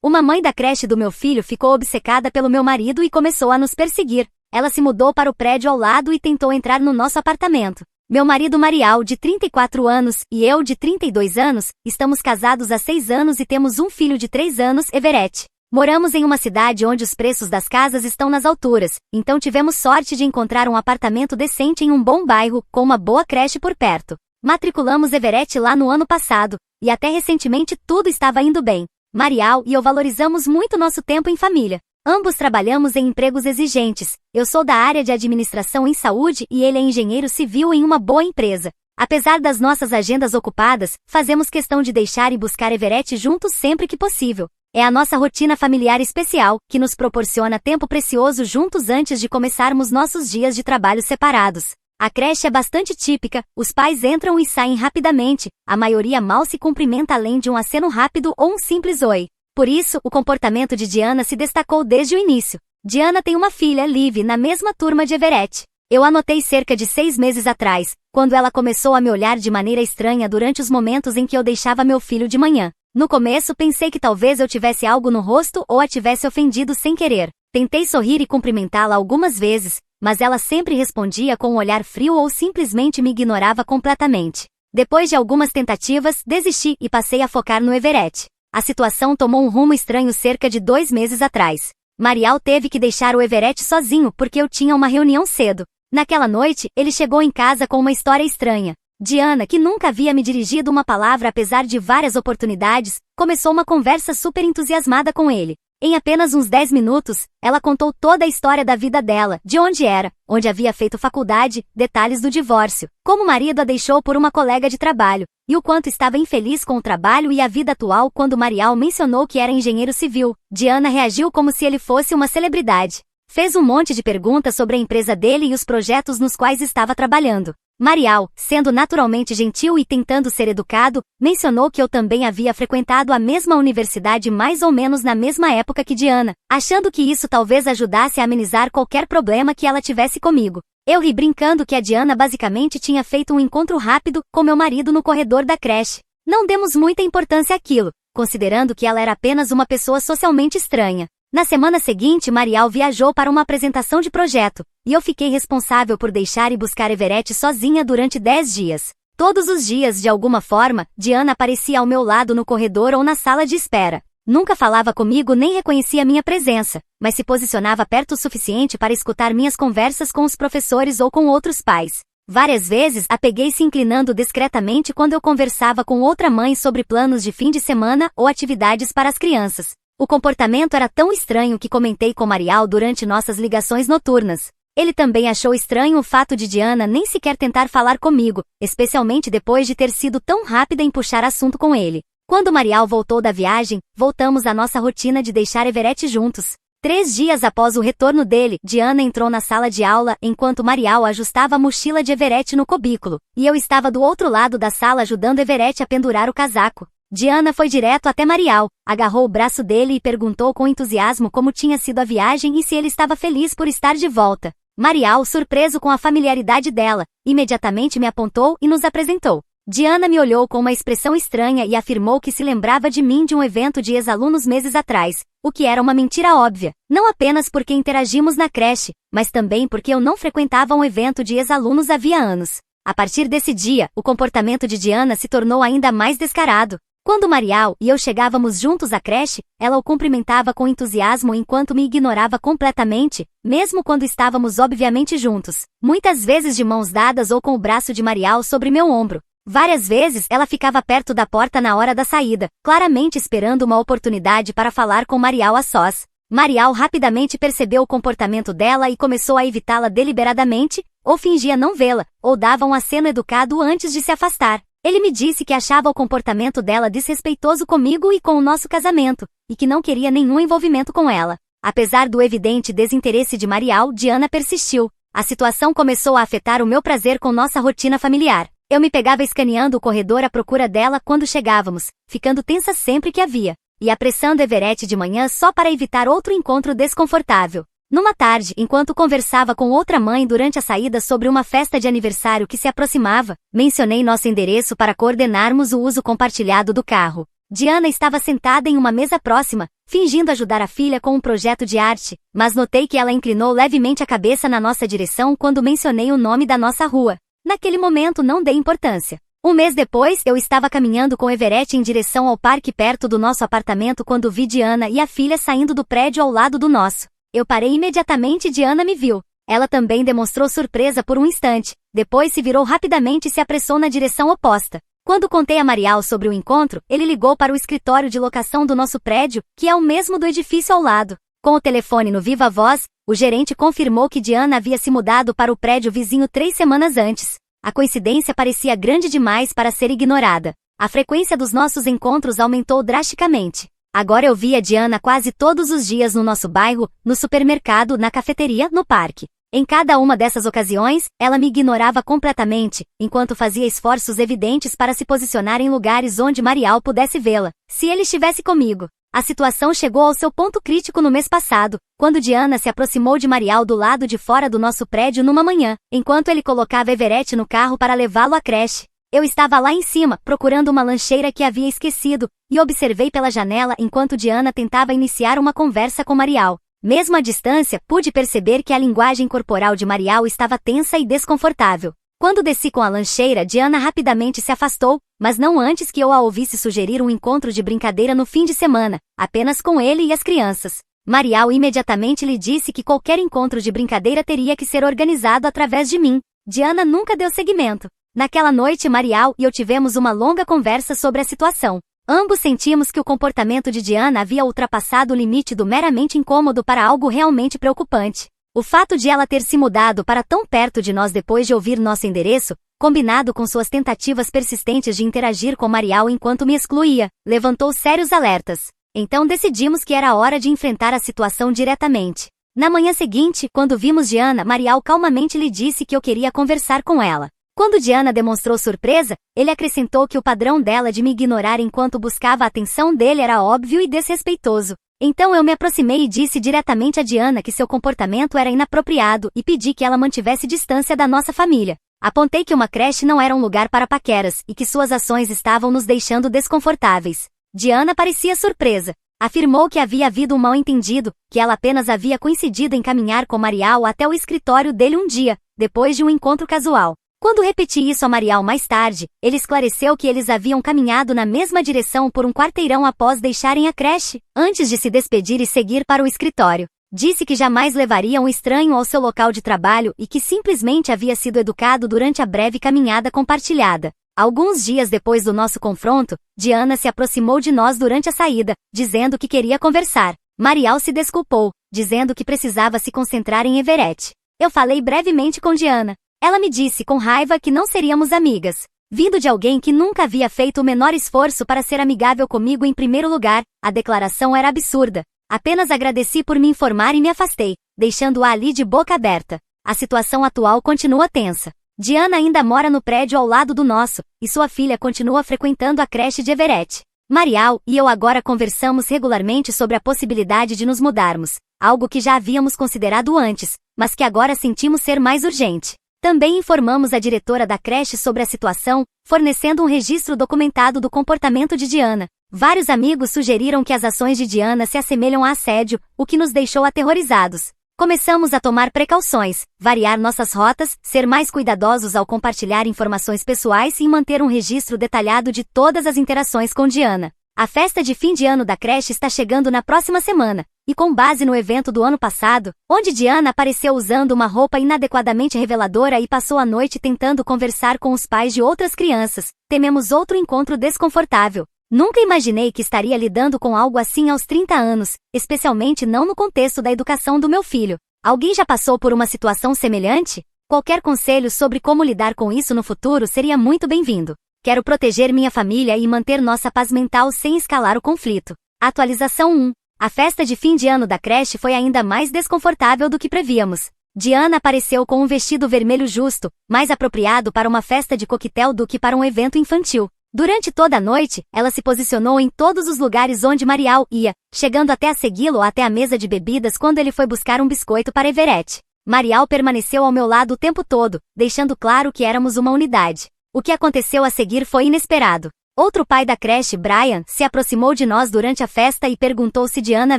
Uma mãe da creche do meu filho ficou obcecada pelo meu marido e começou a nos perseguir. Ela se mudou para o prédio ao lado e tentou entrar no nosso apartamento. Meu marido Marial, de 34 anos, e eu, de 32 anos, estamos casados há 6 anos e temos um filho de 3 anos, Everett. Moramos em uma cidade onde os preços das casas estão nas alturas, então tivemos sorte de encontrar um apartamento decente em um bom bairro, com uma boa creche por perto. Matriculamos Everett lá no ano passado, e até recentemente tudo estava indo bem. Marial e eu valorizamos muito nosso tempo em família. Ambos trabalhamos em empregos exigentes. Eu sou da área de administração em saúde e ele é engenheiro civil em uma boa empresa. Apesar das nossas agendas ocupadas, fazemos questão de deixar e buscar Everett juntos sempre que possível. É a nossa rotina familiar especial, que nos proporciona tempo precioso juntos antes de começarmos nossos dias de trabalho separados. A creche é bastante típica, os pais entram e saem rapidamente, a maioria mal se cumprimenta além de um aceno rápido ou um simples oi. Por isso, o comportamento de Diana se destacou desde o início. Diana tem uma filha, Liv, na mesma turma de Everett. Eu a notei cerca de 6 meses atrás, quando ela começou a me olhar de maneira estranha durante os momentos em que eu deixava meu filho de manhã. No começo pensei que talvez eu tivesse algo no rosto ou a tivesse ofendido sem querer. Tentei sorrir e cumprimentá-la algumas vezes, mas ela sempre respondia com um olhar frio ou simplesmente me ignorava completamente. Depois de algumas tentativas, desisti e passei a focar no Everett. A situação tomou um rumo estranho cerca de 2 meses atrás. Marial teve que deixar o Everett sozinho porque eu tinha uma reunião cedo. Naquela noite, ele chegou em casa com uma história estranha. Diana, que nunca havia me dirigido uma palavra apesar de várias oportunidades, começou uma conversa super entusiasmada com ele. Em apenas uns 10 minutos, ela contou toda a história da vida dela, de onde era, onde havia feito faculdade, detalhes do divórcio, como o marido a deixou por uma colega de trabalho, e o quanto estava infeliz com o trabalho e a vida atual quando Marial mencionou que era engenheiro civil. Diana reagiu como se ele fosse uma celebridade. Fez um monte de perguntas sobre a empresa dele e os projetos nos quais estava trabalhando. Marial, sendo naturalmente gentil e tentando ser educado, mencionou que eu também havia frequentado a mesma universidade mais ou menos na mesma época que Diana, achando que isso talvez ajudasse a amenizar qualquer problema que ela tivesse comigo. Eu ri brincando que a Diana basicamente tinha feito um encontro rápido com meu marido no corredor da creche. Não demos muita importância àquilo, considerando que ela era apenas uma pessoa socialmente estranha. Na semana seguinte, Marial viajou para uma apresentação de projeto, e eu fiquei responsável por deixar e buscar Everett sozinha durante 10 dias. Todos os dias, de alguma forma, Diana aparecia ao meu lado no corredor ou na sala de espera. Nunca falava comigo nem reconhecia minha presença, mas se posicionava perto o suficiente para escutar minhas conversas com os professores ou com outros pais. Várias vezes a peguei se inclinando discretamente quando eu conversava com outra mãe sobre planos de fim de semana ou atividades para as crianças. O comportamento era tão estranho que comentei com Marial durante nossas ligações noturnas. Ele também achou estranho o fato de Diana nem sequer tentar falar comigo, especialmente depois de ter sido tão rápida em puxar assunto com ele. Quando Marial voltou da viagem, voltamos à nossa rotina de deixar Everett juntos. 3 dias após o retorno dele, Diana entrou na sala de aula enquanto Marial ajustava a mochila de Everett no cubículo, e eu estava do outro lado da sala ajudando Everett a pendurar o casaco. Diana foi direto até Marial, agarrou o braço dele e perguntou com entusiasmo como tinha sido a viagem e se ele estava feliz por estar de volta. Marial, surpreso com a familiaridade dela, imediatamente me apontou e nos apresentou. Diana me olhou com uma expressão estranha e afirmou que se lembrava de mim de um evento de ex-alunos meses atrás, o que era uma mentira óbvia, não apenas porque interagimos na creche, mas também porque eu não frequentava um evento de ex-alunos havia anos. A partir desse dia, o comportamento de Diana se tornou ainda mais descarado. Quando Marial e eu chegávamos juntos à creche, ela o cumprimentava com entusiasmo enquanto me ignorava completamente, mesmo quando estávamos obviamente juntos, muitas vezes de mãos dadas ou com o braço de Marial sobre meu ombro. Várias vezes ela ficava perto da porta na hora da saída, claramente esperando uma oportunidade para falar com Marial a sós. Marial rapidamente percebeu o comportamento dela e começou a evitá-la deliberadamente, ou fingia não vê-la, ou dava um aceno educado antes de se afastar. Ele me disse que achava o comportamento dela desrespeitoso comigo e com o nosso casamento, e que não queria nenhum envolvimento com ela. Apesar do evidente desinteresse de Marial, Diana persistiu. A situação começou a afetar o meu prazer com nossa rotina familiar. Eu me pegava escaneando o corredor à procura dela quando chegávamos, ficando tensa sempre que havia, e apressando Everett de manhã só para evitar outro encontro desconfortável. Numa tarde, enquanto conversava com outra mãe durante a saída sobre uma festa de aniversário que se aproximava, mencionei nosso endereço para coordenarmos o uso compartilhado do carro. Diana estava sentada em uma mesa próxima, fingindo ajudar a filha com um projeto de arte, mas notei que ela inclinou levemente a cabeça na nossa direção quando mencionei o nome da nossa rua. Naquele momento não dei importância. Um mês depois, eu estava caminhando com Everett em direção ao parque perto do nosso apartamento quando vi Diana e a filha saindo do prédio ao lado do nosso. Eu parei imediatamente e Diana me viu. Ela também demonstrou surpresa por um instante, depois se virou rapidamente e se apressou na direção oposta. Quando contei a Marial sobre o encontro, ele ligou para o escritório de locação do nosso prédio, que é o mesmo do edifício ao lado. Com o telefone no viva voz, o gerente confirmou que Diana havia se mudado para o prédio vizinho 3 semanas antes. A coincidência parecia grande demais para ser ignorada. A frequência dos nossos encontros aumentou drasticamente. Agora eu via Diana quase todos os dias no nosso bairro, no supermercado, na cafeteria, no parque. Em cada uma dessas ocasiões, ela me ignorava completamente, enquanto fazia esforços evidentes para se posicionar em lugares onde Marial pudesse vê-la, se ele estivesse comigo. A situação chegou ao seu ponto crítico no mês passado, quando Diana se aproximou de Marial do lado de fora do nosso prédio numa manhã, enquanto ele colocava Everett no carro para levá-lo à creche. Eu estava lá em cima, procurando uma lancheira que havia esquecido, e observei pela janela enquanto Diana tentava iniciar uma conversa com Marial. Mesmo à distância, pude perceber que a linguagem corporal de Marial estava tensa e desconfortável. Quando desci com a lancheira, Diana rapidamente se afastou, mas não antes que eu a ouvisse sugerir um encontro de brincadeira no fim de semana, apenas com ele e as crianças. Marial imediatamente lhe disse que qualquer encontro de brincadeira teria que ser organizado através de mim. Diana nunca deu seguimento. Naquela noite, Marial e eu tivemos uma longa conversa sobre a situação. Ambos sentimos que o comportamento de Diana havia ultrapassado o limite do meramente incômodo para algo realmente preocupante. O fato de ela ter se mudado para tão perto de nós depois de ouvir nosso endereço, combinado com suas tentativas persistentes de interagir com Marial enquanto me excluía, levantou sérios alertas. Então decidimos que era hora de enfrentar a situação diretamente. Na manhã seguinte, quando vimos Diana, Marial calmamente lhe disse que eu queria conversar com ela. Quando Diana demonstrou surpresa, ele acrescentou que o padrão dela de me ignorar enquanto buscava a atenção dele era óbvio e desrespeitoso. Então eu me aproximei e disse diretamente a Diana que seu comportamento era inapropriado e pedi que ela mantivesse distância da nossa família. Apontei que uma creche não era um lugar para paqueras e que suas ações estavam nos deixando desconfortáveis. Diana parecia surpresa. Afirmou que havia havido um mal-entendido, que ela apenas havia coincidido em caminhar com Marial até o escritório dele um dia, depois de um encontro casual. Quando repeti isso a Marial mais tarde, ele esclareceu que eles haviam caminhado na mesma direção por um quarteirão após deixarem a creche, antes de se despedir e seguir para o escritório. Disse que jamais levaria um estranho ao seu local de trabalho e que simplesmente havia sido educado durante a breve caminhada compartilhada. Alguns dias depois do nosso confronto, Diana se aproximou de nós durante a saída, dizendo que queria conversar. Marial se desculpou, dizendo que precisava se concentrar em Everett. Eu falei brevemente com Diana. Ela me disse com raiva que não seríamos amigas. Vindo de alguém que nunca havia feito o menor esforço para ser amigável comigo em primeiro lugar, a declaração era absurda. Apenas agradeci por me informar e me afastei, deixando-a ali de boca aberta. A situação atual continua tensa. Diana ainda mora no prédio ao lado do nosso, e sua filha continua frequentando a creche de Everett. Marial e eu agora conversamos regularmente sobre a possibilidade de nos mudarmos, algo que já havíamos considerado antes, mas que agora sentimos ser mais urgente. Também informamos a diretora da creche sobre a situação, fornecendo um registro documentado do comportamento de Diana. Vários amigos sugeriram que as ações de Diana se assemelham a assédio, o que nos deixou aterrorizados. Começamos a tomar precauções, variar nossas rotas, ser mais cuidadosos ao compartilhar informações pessoais e manter um registro detalhado de todas as interações com Diana. A festa de fim de ano da creche está chegando na próxima semana, e com base no evento do ano passado, onde Diana apareceu usando uma roupa inadequadamente reveladora e passou a noite tentando conversar com os pais de outras crianças, tememos outro encontro desconfortável. Nunca imaginei que estaria lidando com algo assim aos 30 anos, especialmente não no contexto da educação do meu filho. Alguém já passou por uma situação semelhante? Qualquer conselho sobre como lidar com isso no futuro seria muito bem-vindo. Quero proteger minha família e manter nossa paz mental sem escalar o conflito. Atualização 1. A festa de fim de ano da creche foi ainda mais desconfortável do que prevíamos. Diana apareceu com um vestido vermelho justo, mais apropriado para uma festa de coquetel do que para um evento infantil. Durante toda a noite, ela se posicionou em todos os lugares onde Marial ia, chegando até a segui-lo até a mesa de bebidas quando ele foi buscar um biscoito para Everett. Marial permaneceu ao meu lado o tempo todo, deixando claro que éramos uma unidade. O que aconteceu a seguir foi inesperado. Outro pai da creche, Brian, se aproximou de nós durante a festa e perguntou se Diana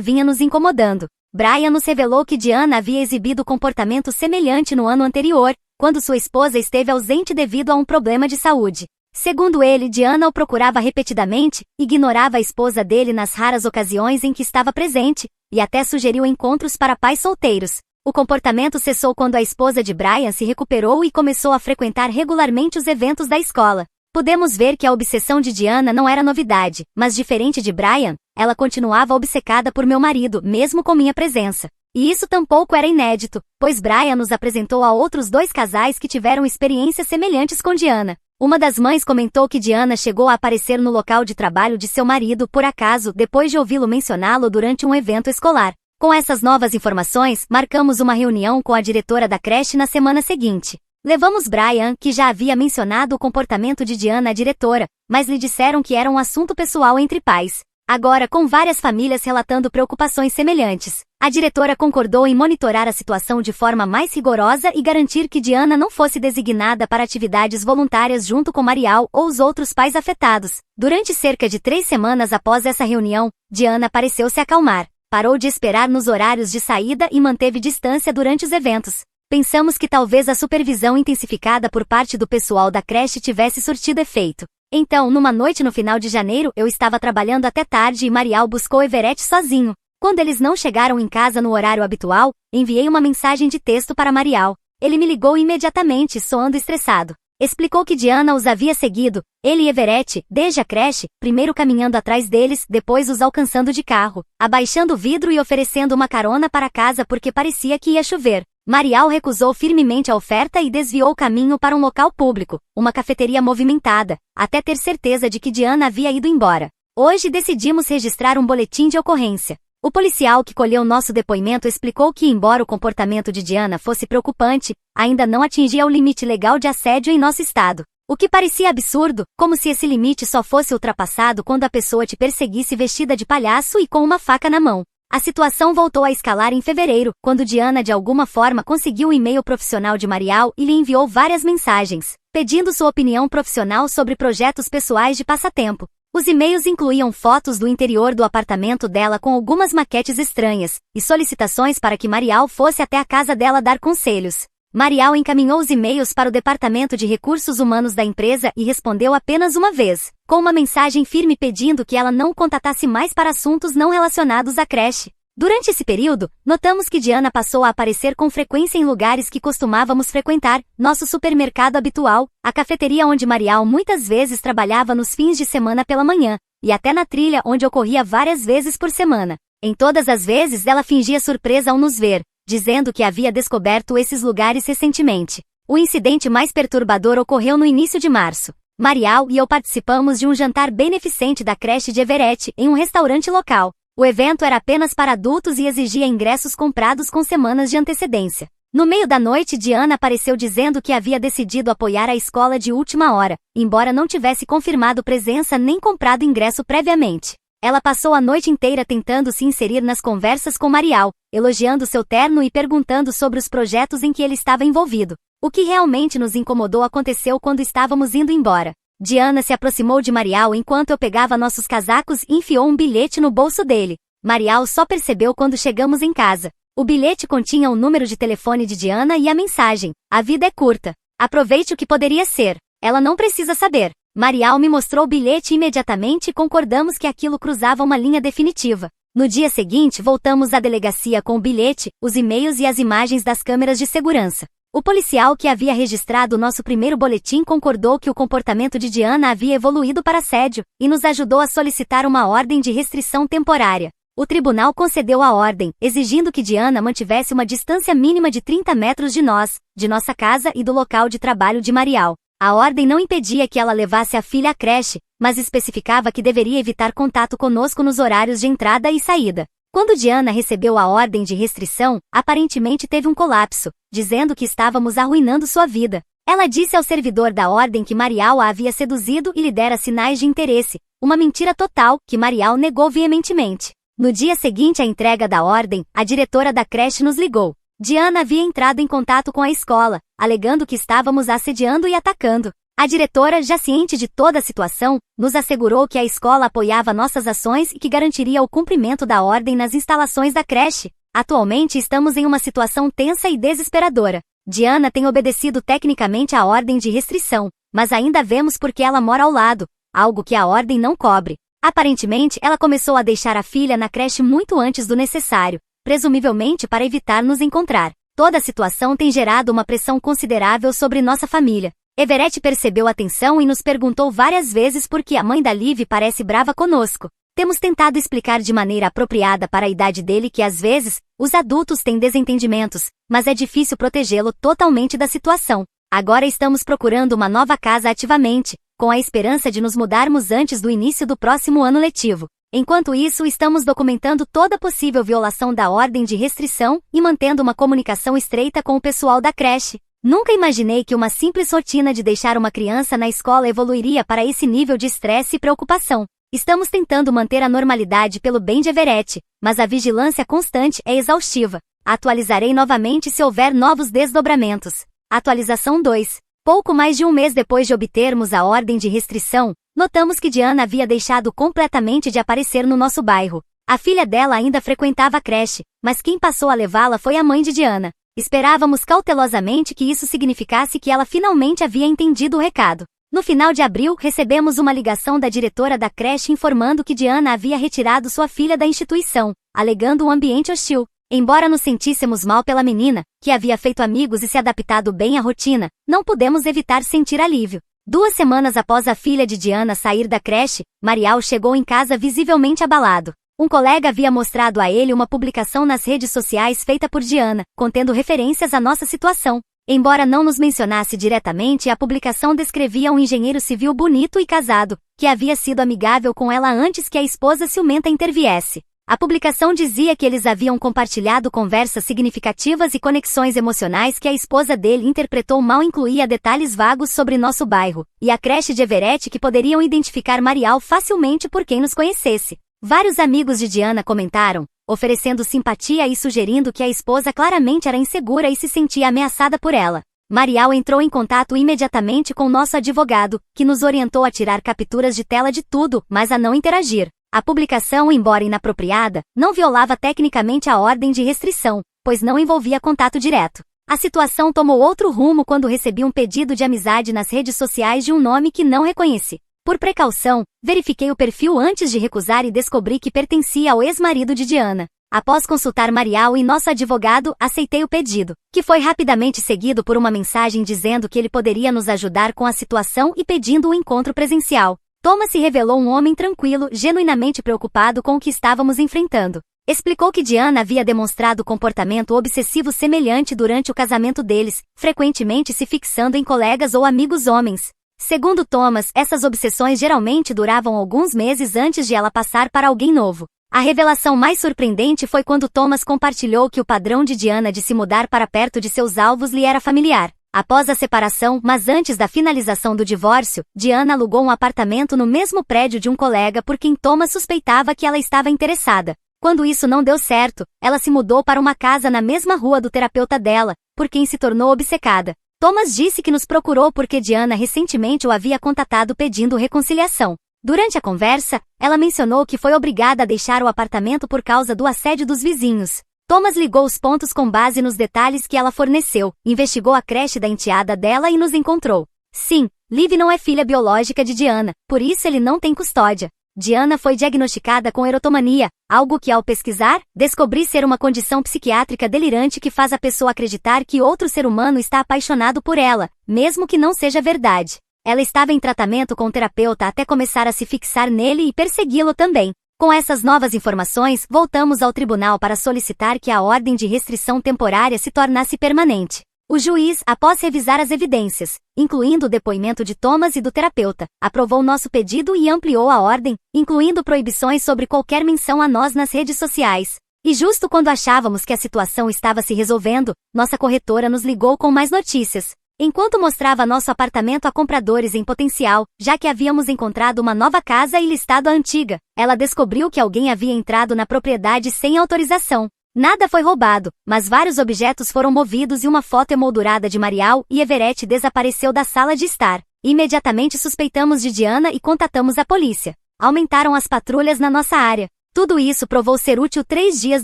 vinha nos incomodando. Brian nos revelou que Diana havia exibido comportamento semelhante no ano anterior, quando sua esposa esteve ausente devido a um problema de saúde. Segundo ele, Diana o procurava repetidamente, ignorava a esposa dele nas raras ocasiões em que estava presente, e até sugeriu encontros para pais solteiros. O comportamento cessou quando a esposa de Brian se recuperou e começou a frequentar regularmente os eventos da escola. Podemos ver que a obsessão de Diana não era novidade, mas diferente de Brian, ela continuava obcecada por meu marido, mesmo com minha presença. E isso tampouco era inédito, pois Brian nos apresentou a outros 2 casais que tiveram experiências semelhantes com Diana. Uma das mães comentou que Diana chegou a aparecer no local de trabalho de seu marido por acaso depois de ouvi-lo mencioná-lo durante um evento escolar. Com essas novas informações, marcamos uma reunião com a diretora da creche na semana seguinte. Levamos Brian, que já havia mencionado o comportamento de Diana à diretora, mas lhe disseram que era um assunto pessoal entre pais. Agora, com várias famílias relatando preocupações semelhantes, a diretora concordou em monitorar a situação de forma mais rigorosa e garantir que Diana não fosse designada para atividades voluntárias junto com Marial ou os outros pais afetados. Durante cerca de 3 semanas após essa reunião, Diana pareceu se acalmar, parou de esperar nos horários de saída e manteve distância durante os eventos. Pensamos que talvez a supervisão intensificada por parte do pessoal da creche tivesse surtido efeito. Então, numa noite no final de janeiro, eu estava trabalhando até tarde e Marial buscou Everett sozinho. Quando eles não chegaram em casa no horário habitual, enviei uma mensagem de texto para Marial. Ele me ligou imediatamente, soando estressado. Explicou que Diana os havia seguido, ele e Everett, desde a creche, primeiro caminhando atrás deles, depois os alcançando de carro, abaixando o vidro e oferecendo uma carona para casa porque parecia que ia chover. Marial recusou firmemente a oferta e desviou o caminho para um local público, uma cafeteria movimentada, até ter certeza de que Diana havia ido embora. Hoje decidimos registrar um boletim de ocorrência. O policial que colheu nosso depoimento explicou que, embora o comportamento de Diana fosse preocupante, ainda não atingia o limite legal de assédio em nosso estado. O que parecia absurdo, como se esse limite só fosse ultrapassado quando a pessoa te perseguisse vestida de palhaço e com uma faca na mão. A situação voltou a escalar em fevereiro, quando Diana de alguma forma conseguiu o e-mail profissional de Marial e lhe enviou várias mensagens, pedindo sua opinião profissional sobre projetos pessoais de passatempo. Os e-mails incluíam fotos do interior do apartamento dela com algumas maquetes estranhas, e solicitações para que Marial fosse até a casa dela dar conselhos. Marial encaminhou os e-mails para o Departamento de Recursos Humanos da empresa e respondeu apenas uma vez, com uma mensagem firme pedindo que ela não o contatasse mais para assuntos não relacionados à creche. Durante esse período, notamos que Diana passou a aparecer com frequência em lugares que costumávamos frequentar, nosso supermercado habitual, a cafeteria onde Marial muitas vezes trabalhava nos fins de semana pela manhã, e até na trilha onde ocorria várias vezes por semana. Em todas as vezes ela fingia surpresa ao nos ver, dizendo que havia descoberto esses lugares recentemente. O incidente mais perturbador ocorreu no início de março. Marial e eu participamos de um jantar beneficente da creche de Everett em um restaurante local. O evento era apenas para adultos e exigia ingressos comprados com semanas de antecedência. No meio da noite, Diana apareceu dizendo que havia decidido apoiar a escola de última hora, embora não tivesse confirmado presença nem comprado ingresso previamente. Ela passou a noite inteira tentando se inserir nas conversas com Marial, elogiando seu terno e perguntando sobre os projetos em que ele estava envolvido. O que realmente nos incomodou aconteceu quando estávamos indo embora. Diana se aproximou de Marial enquanto eu pegava nossos casacos e enfiou um bilhete no bolso dele. Marial só percebeu quando chegamos em casa. O bilhete continha o número de telefone de Diana e a mensagem: "A vida é curta. Aproveite o que poderia ser. Ela não precisa saber." Marial me mostrou o bilhete imediatamente e concordamos que aquilo cruzava uma linha definitiva. No dia seguinte, voltamos à delegacia com o bilhete, os e-mails e as imagens das câmeras de segurança. O policial que havia registrado o nosso primeiro boletim concordou que o comportamento de Diana havia evoluído para assédio, e nos ajudou a solicitar uma ordem de restrição temporária. O tribunal concedeu a ordem, exigindo que Diana mantivesse uma distância mínima de 30 metros de nós, de nossa casa e do local de trabalho de Marial. A ordem não impedia que ela levasse a filha à creche, mas especificava que deveria evitar contato conosco nos horários de entrada e saída. Quando Diana recebeu a ordem de restrição, aparentemente teve um colapso, dizendo que estávamos arruinando sua vida. Ela disse ao servidor da ordem que Marial a havia seduzido e lhe dera sinais de interesse, uma mentira total, que Marial negou veementemente. No dia seguinte à entrega da ordem, a diretora da creche nos ligou. Diana havia entrado em contato com a escola, alegando que estávamos assediando e atacando. A diretora, já ciente de toda a situação, nos assegurou que a escola apoiava nossas ações e que garantiria o cumprimento da ordem nas instalações da creche. Atualmente estamos em uma situação tensa e desesperadora. Diana tem obedecido tecnicamente à ordem de restrição, mas ainda vemos porque ela mora ao lado, algo que a ordem não cobre. Aparentemente, ela começou a deixar a filha na creche muito antes do necessário, presumivelmente para evitar nos encontrar. Toda a situação tem gerado uma pressão considerável sobre nossa família. Everett percebeu a tensão e nos perguntou várias vezes por que a mãe da Liv parece brava conosco. Temos tentado explicar de maneira apropriada para a idade dele que às vezes, os adultos têm desentendimentos, mas é difícil protegê-lo totalmente da situação. Agora estamos procurando uma nova casa ativamente, com a esperança de nos mudarmos antes do início do próximo ano letivo. Enquanto isso, estamos documentando toda possível violação da ordem de restrição e mantendo uma comunicação estreita com o pessoal da creche. Nunca imaginei que uma simples rotina de deixar uma criança na escola evoluiria para esse nível de estresse e preocupação. Estamos tentando manter a normalidade pelo bem de Everett, mas a vigilância constante é exaustiva. Atualizarei novamente se houver novos desdobramentos. Atualização 2. Pouco mais de um mês depois de obtermos a ordem de restrição, notamos que Diana havia deixado completamente de aparecer no nosso bairro. A filha dela ainda frequentava a creche, mas quem passou a levá-la foi a mãe de Diana. Esperávamos cautelosamente que isso significasse que ela finalmente havia entendido o recado. No final de abril, recebemos uma ligação da diretora da creche informando que Diana havia retirado sua filha da instituição, alegando um ambiente hostil. Embora nos sentíssemos mal pela menina, que havia feito amigos e se adaptado bem à rotina, não pudemos evitar sentir alívio. 2 semanas após a filha de Diana sair da creche, Marial chegou em casa visivelmente abalado. Um colega havia mostrado a ele uma publicação nas redes sociais feita por Diana, contendo referências à nossa situação. Embora não nos mencionasse diretamente, a publicação descrevia um engenheiro civil bonito e casado, que havia sido amigável com ela antes que a esposa ciumenta interviesse. A publicação dizia que eles haviam compartilhado conversas significativas e conexões emocionais que a esposa dele interpretou mal incluía detalhes vagos sobre nosso bairro, e a creche de Everett que poderiam identificar Marial facilmente por quem nos conhecesse. Vários amigos de Diana comentaram, oferecendo simpatia e sugerindo que a esposa claramente era insegura e se sentia ameaçada por ela. Marial entrou em contato imediatamente com nosso advogado, que nos orientou a tirar capturas de tela de tudo, mas a não interagir. A publicação, embora inapropriada, não violava tecnicamente a ordem de restrição, pois não envolvia contato direto. A situação tomou outro rumo quando recebi um pedido de amizade nas redes sociais de um nome que não reconheci. Por precaução, verifiquei o perfil antes de recusar e descobri que pertencia ao ex-marido de Diana. Após consultar Marial e nosso advogado, aceitei o pedido, que foi rapidamente seguido por uma mensagem dizendo que ele poderia nos ajudar com a situação e pedindo um encontro presencial. Thomas se revelou um homem tranquilo, genuinamente preocupado com o que estávamos enfrentando. Explicou que Diana havia demonstrado comportamento obsessivo semelhante durante o casamento deles, frequentemente se fixando em colegas ou amigos homens. Segundo Thomas, essas obsessões geralmente duravam alguns meses antes de ela passar para alguém novo. A revelação mais surpreendente foi quando Thomas compartilhou que o padrão de Diana de se mudar para perto de seus alvos lhe era familiar. Após a separação, mas antes da finalização do divórcio, Diana alugou um apartamento no mesmo prédio de um colega por quem Thomas suspeitava que ela estava interessada. Quando isso não deu certo, ela se mudou para uma casa na mesma rua do terapeuta dela, por quem se tornou obcecada. Thomas disse que nos procurou porque Diana recentemente o havia contatado pedindo reconciliação. Durante a conversa, ela mencionou que foi obrigada a deixar o apartamento por causa do assédio dos vizinhos. Thomas ligou os pontos com base nos detalhes que ela forneceu, investigou a creche da enteada dela e nos encontrou. Sim, Liv não é filha biológica de Diana, por isso ele não tem custódia. Diana foi diagnosticada com erotomania, algo que ao pesquisar, descobri ser uma condição psiquiátrica delirante que faz a pessoa acreditar que outro ser humano está apaixonado por ela, mesmo que não seja verdade. Ela estava em tratamento com o terapeuta até começar a se fixar nele e persegui-lo também. Com essas novas informações, voltamos ao tribunal para solicitar que a ordem de restrição temporária se tornasse permanente. O juiz, após revisar as evidências, incluindo o depoimento de Thomas e do terapeuta, aprovou nosso pedido e ampliou a ordem, incluindo proibições sobre qualquer menção a nós nas redes sociais. E justo quando achávamos que a situação estava se resolvendo, nossa corretora nos ligou com mais notícias. Enquanto mostrava nosso apartamento a compradores em potencial, já que havíamos encontrado uma nova casa e listado a antiga, ela descobriu que alguém havia entrado na propriedade sem autorização. Nada foi roubado, mas vários objetos foram movidos e uma foto emoldurada de Marial e Everett desapareceu da sala de estar. Imediatamente suspeitamos de Diana e contatamos a polícia. Aumentaram as patrulhas na nossa área. Tudo isso provou ser útil 3 dias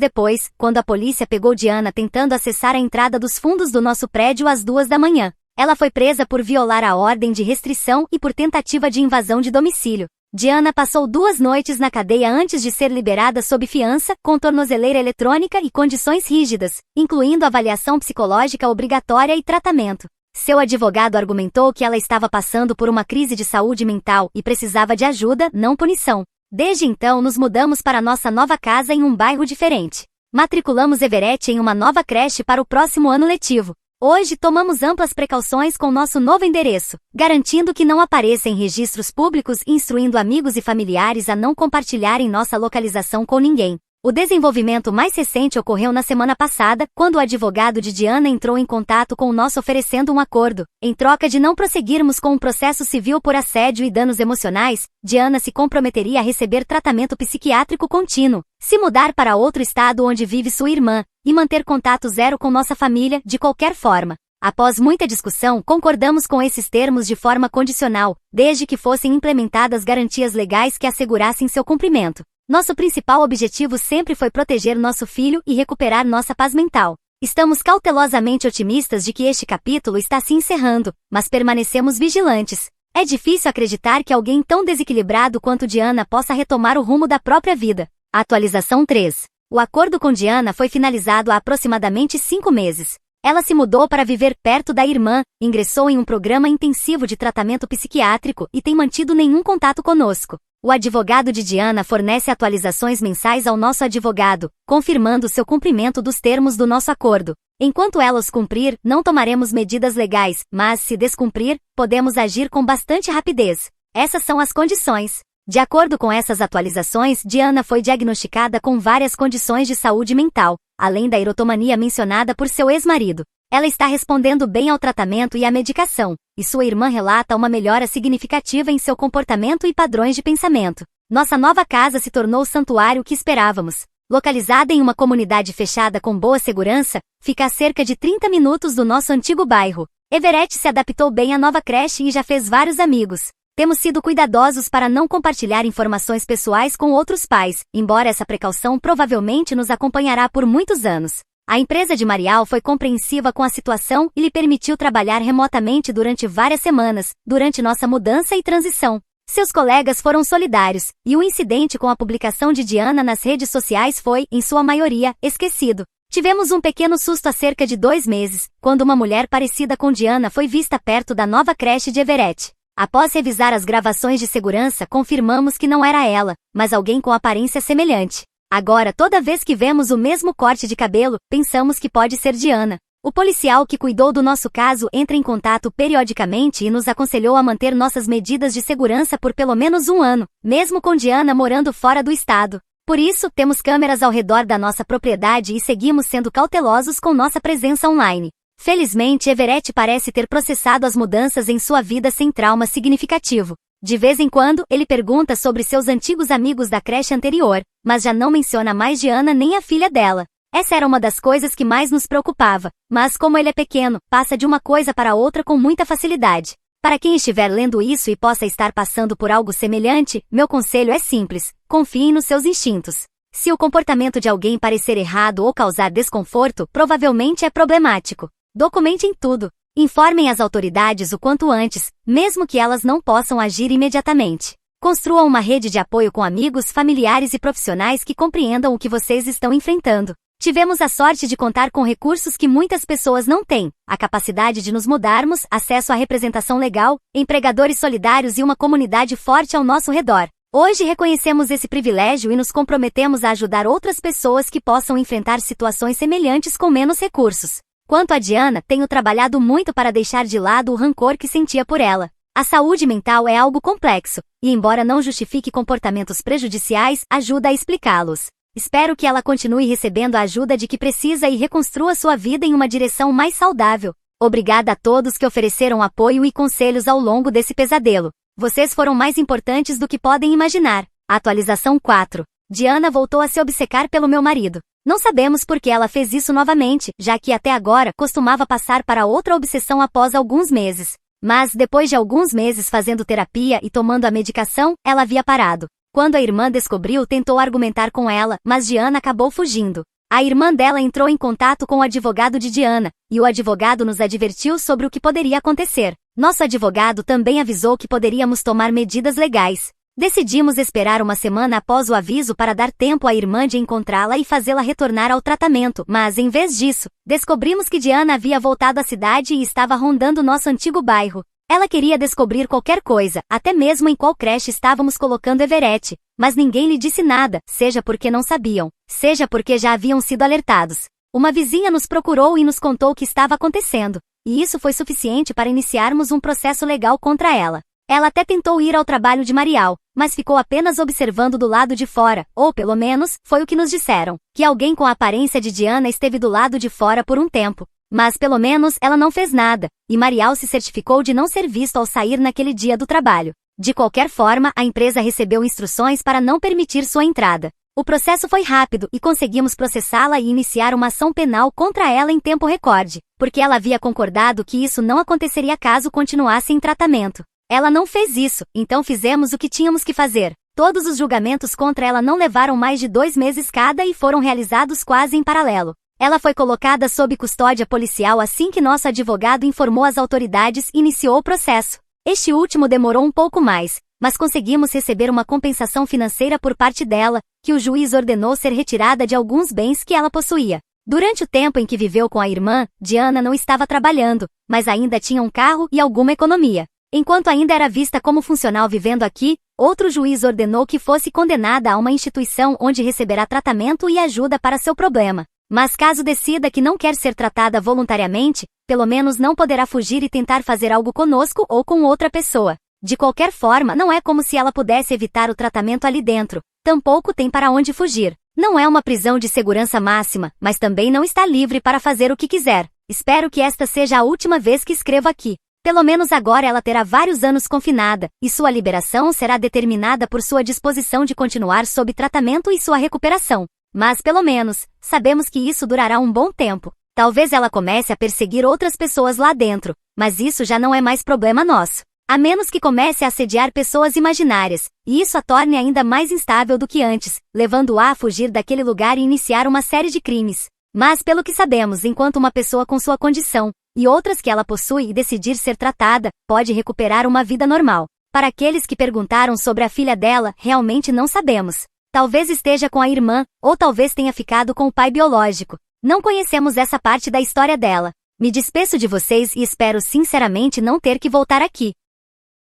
depois, quando a polícia pegou Diana tentando acessar a entrada dos fundos do nosso prédio às 2 da manhã. Ela foi presa por violar a ordem de restrição e por tentativa de invasão de domicílio. Diana passou 2 noites na cadeia antes de ser liberada sob fiança, com tornozeleira eletrônica e condições rígidas, incluindo avaliação psicológica obrigatória e tratamento. Seu advogado argumentou que ela estava passando por uma crise de saúde mental e precisava de ajuda, não punição. Desde então nos mudamos para nossa nova casa em um bairro diferente. Matriculamos Everett em uma nova creche para o próximo ano letivo. Hoje tomamos amplas precauções com nosso novo endereço, garantindo que não apareça em registros públicos e instruindo amigos e familiares a não compartilharem nossa localização com ninguém. O desenvolvimento mais recente ocorreu na semana passada, quando o advogado de Diana entrou em contato com o nosso oferecendo um acordo. Em troca de não prosseguirmos com um processo civil por assédio e danos emocionais, Diana se comprometeria a receber tratamento psiquiátrico contínuo, se mudar para outro estado onde vive sua irmã, e manter contato zero com nossa família, de qualquer forma. Após muita discussão, concordamos com esses termos de forma condicional, desde que fossem implementadas garantias legais que assegurassem seu cumprimento. Nosso principal objetivo sempre foi proteger nosso filho e recuperar nossa paz mental. Estamos cautelosamente otimistas de que este capítulo está se encerrando, mas permanecemos vigilantes. É difícil acreditar que alguém tão desequilibrado quanto Diana possa retomar o rumo da própria vida. Atualização 3. O acordo com Diana foi finalizado há aproximadamente 5 meses. Ela se mudou para viver perto da irmã, ingressou em um programa intensivo de tratamento psiquiátrico e tem mantido nenhum contato conosco. O advogado de Diana fornece atualizações mensais ao nosso advogado, confirmando seu cumprimento dos termos do nosso acordo. Enquanto ela os cumprir, não tomaremos medidas legais, mas, se descumprir, podemos agir com bastante rapidez. Essas são as condições. De acordo com essas atualizações, Diana foi diagnosticada com várias condições de saúde mental, além da erotomania mencionada por seu ex-marido. Ela está respondendo bem ao tratamento e à medicação, e sua irmã relata uma melhora significativa em seu comportamento e padrões de pensamento. Nossa nova casa se tornou o santuário que esperávamos. Localizada em uma comunidade fechada com boa segurança, fica a cerca de 30 minutos do nosso antigo bairro. Everett se adaptou bem à nova creche e já fez vários amigos. Temos sido cuidadosos para não compartilhar informações pessoais com outros pais, embora essa precaução provavelmente nos acompanhará por muitos anos. A empresa de Marial foi compreensiva com a situação e lhe permitiu trabalhar remotamente durante várias semanas, durante nossa mudança e transição. Seus colegas foram solidários, e o incidente com a publicação de Diana nas redes sociais foi, em sua maioria, esquecido. Tivemos um pequeno susto há cerca de 2 meses, quando uma mulher parecida com Diana foi vista perto da nova creche de Everett. Após revisar as gravações de segurança, confirmamos que não era ela, mas alguém com aparência semelhante. Agora, toda vez que vemos o mesmo corte de cabelo, pensamos que pode ser Diana. O policial que cuidou do nosso caso entra em contato periodicamente e nos aconselhou a manter nossas medidas de segurança por pelo menos 1 ano, mesmo com Diana morando fora do estado. Por isso, temos câmeras ao redor da nossa propriedade e seguimos sendo cautelosos com nossa presença online. Felizmente, Everett parece ter processado as mudanças em sua vida sem trauma significativo. De vez em quando, ele pergunta sobre seus antigos amigos da creche anterior, mas já não menciona mais Diana nem a filha dela. Essa era uma das coisas que mais nos preocupava, mas como ele é pequeno, passa de uma coisa para outra com muita facilidade. Para quem estiver lendo isso e possa estar passando por algo semelhante, meu conselho é simples: confie nos seus instintos. Se o comportamento de alguém parecer errado ou causar desconforto, provavelmente é problemático. Documentem tudo. Informem as autoridades o quanto antes, mesmo que elas não possam agir imediatamente. Construam uma rede de apoio com amigos, familiares e profissionais que compreendam o que vocês estão enfrentando. Tivemos a sorte de contar com recursos que muitas pessoas não têm: a capacidade de nos mudarmos, acesso à representação legal, empregadores solidários e uma comunidade forte ao nosso redor. Hoje reconhecemos esse privilégio e nos comprometemos a ajudar outras pessoas que possam enfrentar situações semelhantes com menos recursos. Quanto a Diana, tenho trabalhado muito para deixar de lado o rancor que sentia por ela. A saúde mental é algo complexo, e embora não justifique comportamentos prejudiciais, ajuda a explicá-los. Espero que ela continue recebendo a ajuda de que precisa e reconstrua sua vida em uma direção mais saudável. Obrigada a todos que ofereceram apoio e conselhos ao longo desse pesadelo. Vocês foram mais importantes do que podem imaginar. Atualização 4. Diana voltou a se obcecar pelo meu marido. Não sabemos por que ela fez isso novamente, já que até agora costumava passar para outra obsessão após alguns meses. Mas, depois de alguns meses fazendo terapia e tomando a medicação, ela havia parado. Quando a irmã descobriu, tentou argumentar com ela, mas Diana acabou fugindo. A irmã dela entrou em contato com o advogado de Diana, e o advogado nos advertiu sobre o que poderia acontecer. Nosso advogado também avisou que poderíamos tomar medidas legais. Decidimos esperar uma semana após o aviso para dar tempo à irmã de encontrá-la e fazê-la retornar ao tratamento, mas, em vez disso, descobrimos que Diana havia voltado à cidade e estava rondando nosso antigo bairro. Ela queria descobrir qualquer coisa, até mesmo em qual creche estávamos colocando Everett, mas ninguém lhe disse nada, seja porque não sabiam, seja porque já haviam sido alertados. Uma vizinha nos procurou e nos contou o que estava acontecendo, e isso foi suficiente para iniciarmos um processo legal contra ela. Ela até tentou ir ao trabalho de Marial, mas ficou apenas observando do lado de fora, ou pelo menos, foi o que nos disseram, que alguém com a aparência de Diana esteve do lado de fora por um tempo. Mas pelo menos ela não fez nada, e Marial se certificou de não ser visto ao sair naquele dia do trabalho. De qualquer forma, a empresa recebeu instruções para não permitir sua entrada. O processo foi rápido e conseguimos processá-la e iniciar uma ação penal contra ela em tempo recorde, porque ela havia concordado que isso não aconteceria caso continuasse em tratamento. Ela não fez isso, então fizemos o que tínhamos que fazer. Todos os julgamentos contra ela não levaram mais de 2 meses cada e foram realizados quase em paralelo. Ela foi colocada sob custódia policial assim que nosso advogado informou as autoridades e iniciou o processo. Este último demorou um pouco mais, mas conseguimos receber uma compensação financeira por parte dela, que o juiz ordenou ser retirada de alguns bens que ela possuía. Durante o tempo em que viveu com a irmã, Diana não estava trabalhando, mas ainda tinha um carro e alguma economia. Enquanto ainda era vista como funcional vivendo aqui, outro juiz ordenou que fosse condenada a uma instituição onde receberá tratamento e ajuda para seu problema. Mas caso decida que não quer ser tratada voluntariamente, pelo menos não poderá fugir e tentar fazer algo conosco ou com outra pessoa. De qualquer forma, não é como se ela pudesse evitar o tratamento ali dentro. Tampouco tem para onde fugir. Não é uma prisão de segurança máxima, mas também não está livre para fazer o que quiser. Espero que esta seja a última vez que escrevo aqui. Pelo menos agora ela terá vários anos confinada, e sua liberação será determinada por sua disposição de continuar sob tratamento e sua recuperação. Mas pelo menos, sabemos que isso durará um bom tempo. Talvez ela comece a perseguir outras pessoas lá dentro, mas isso já não é mais problema nosso. A menos que comece a assediar pessoas imaginárias, e isso a torne ainda mais instável do que antes, levando-a a fugir daquele lugar e iniciar uma série de crimes. Mas pelo que sabemos, enquanto uma pessoa com sua condição, e outras que ela possui e decidir ser tratada, pode recuperar uma vida normal. Para aqueles que perguntaram sobre a filha dela, realmente não sabemos. Talvez esteja com a irmã, ou talvez tenha ficado com o pai biológico. Não conhecemos essa parte da história dela. Me despeço de vocês e espero sinceramente não ter que voltar aqui.